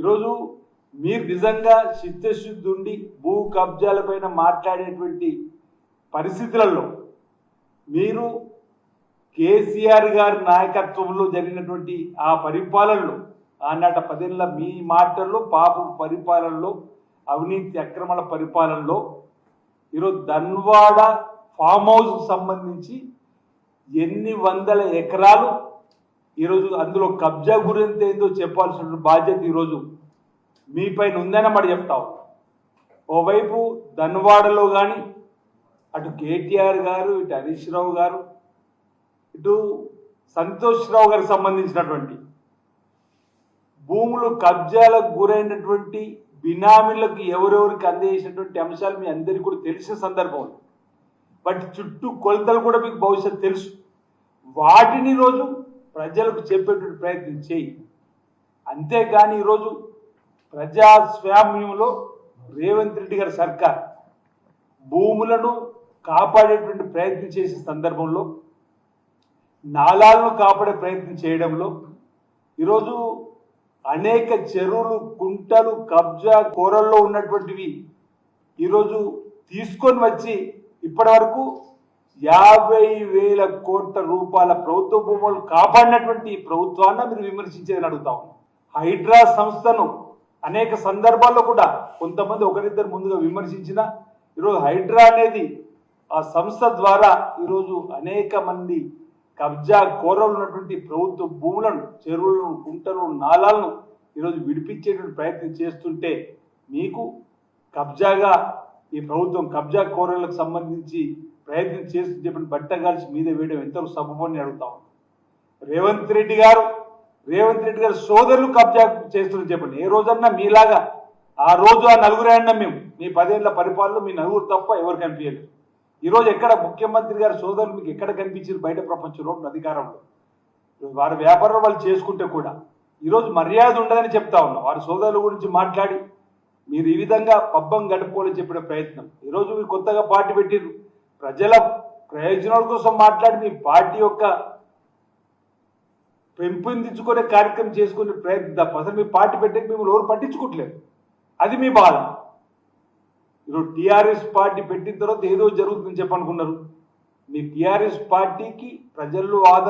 ఈరోజు మీరు నిజంగా చిత్తశుద్ధి ఉండి భూ కబ్జాలపైన మాట్లాడేటువంటి పరిస్థితులలో మీరు కేసీఆర్ గారి నాయకత్వంలో జరిగినటువంటి ఆ పరిపాలనలో ఆనాట 10 ఏళ్ల మీ మాటల్లో పాపం పరిపాలనలో అవినీతి అక్రమాల పరిపాలనలో ఈరోజు ధన్వాడ ఫామ్ హౌస్కు సంబంధించి ఎన్ని వందల ఎకరాలు ఈరోజు అందులో కబ్జా గురించి ఏందో చెప్పాల్సిన బాధ్యత ఈరోజు మీ పైన ఉందన్నమాట చెప్తావు. ఓవైపు ధన్వాడలో కానీ అటు కేటీఆర్ గారు, ఇటు హరీష్ రావు గారు, ఇటు సంతోష్ రావు గారికి సంబంధించినటువంటి భూములు కబ్జాలకు గురైనటువంటి బినామీలకు ఎవరెవరికి అందజేసినటువంటి అంశాలు మీ అందరికీ కూడా తెలిసిన సందర్భంలో వాటి చుట్టూ కొలతలు కూడా మీకు భవిష్యత్తు తెలుసు. వాటిని ఈరోజు ప్రజలకు చెప్పేటువంటి ప్రయత్నం చేయి. అంతేగాని ఈరోజు ప్రజాస్వామ్యంలో రేవంత్ రెడ్డి గారి సర్కార్ భూములను కాపాడేటువంటి ప్రయత్నం చేసే సందర్భంలో నాలాలను కాపాడే ప్రయత్నం చేయడంలో ఈరోజు అనేక చెరువులు, కుంటలు కబ్జా కోరల్లో ఉన్నటువంటివి ఈరోజు తీసుకొని వచ్చి ఇప్పటి వరకు 50,000 కోట్ల రూపాయల ప్రభుత్వ భూములు కాపాడినటువంటి ఈ ప్రభుత్వాన్ని మీరు విమర్శించేదని అడుగుతా ఉన్నాం. హైడ్రా సంస్థను అనేక సందర్భాల్లో కూడా కొంతమంది ఒకరిద్దరు ముందుగా విమర్శించిన ఈరోజు హైడ్రా అనేది ఆ సంస్థ ద్వారా ఈరోజు అనేక మంది కబ్జా కోరలు ఉన్నటువంటి ప్రభుత్వ భూములను, చెరువులను, కుంటలను, నాలాలను ఈరోజు విడిపించేటువంటి ప్రయత్నం చేస్తుంటే మీకు కబ్జాగా ఈ ప్రభుత్వం కబ్జా కోరలకు సంబంధించి ప్రయత్నం చేస్తూ చెప్పిన బట్టగాల్చి మీద వేయడం ఎంతవరకు సబబని అడుగుతాం. రేవంత్ రెడ్డి గారు సోదరులు కబ్జా చేస్తున్నారు చెప్పండి. ఏ రోజన్నా మీలాగా ఆ రోజు ఆ నలుగురే అన్నాం మేము. మీ 10 ఏళ్ల పరిపాలనలో మీ నలుగురు తప్ప ఎవరు కనిపించలేదు. ఈరోజు ఎక్కడ ముఖ్యమంత్రి గారి సోదరులు మీకు ఎక్కడ కనిపించారు? బయట ప్రపంచంలో అధికారంలో వారి వ్యాపారం వాళ్ళు చేసుకుంటే కూడా ఈరోజు మర్యాద ఉండదని చెప్తా ఉన్నాం. వారి సోదరుల గురించి మాట్లాడి మీరు ఈ విధంగా పబ్బం గడుపుకోవాలని చెప్పిన ప్రయత్నం. ఈరోజు మీరు కొత్తగా పార్టీ పెట్టిరు, ప్రజల ప్రయోజనాల కోసం మాట్లాడి మీ పార్టీ యొక్క పెంపొందించుకునే కార్యక్రమం చేసుకునే ప్రయత్నం తప్ప అసలు మీ పార్టీ పెట్టే మిమ్మల్ని ఎవరు పట్టించుకోవట్లేదు. అది మీ బాధ. ఈరోజు టీఆర్ఎస్ పార్టీ పెట్టిన తర్వాత ఏదో జరుగుతుందని చెప్పనుకున్నారు. మీ టీఆర్ఎస్ పార్టీకి ప్రజల్లో ఆదరణ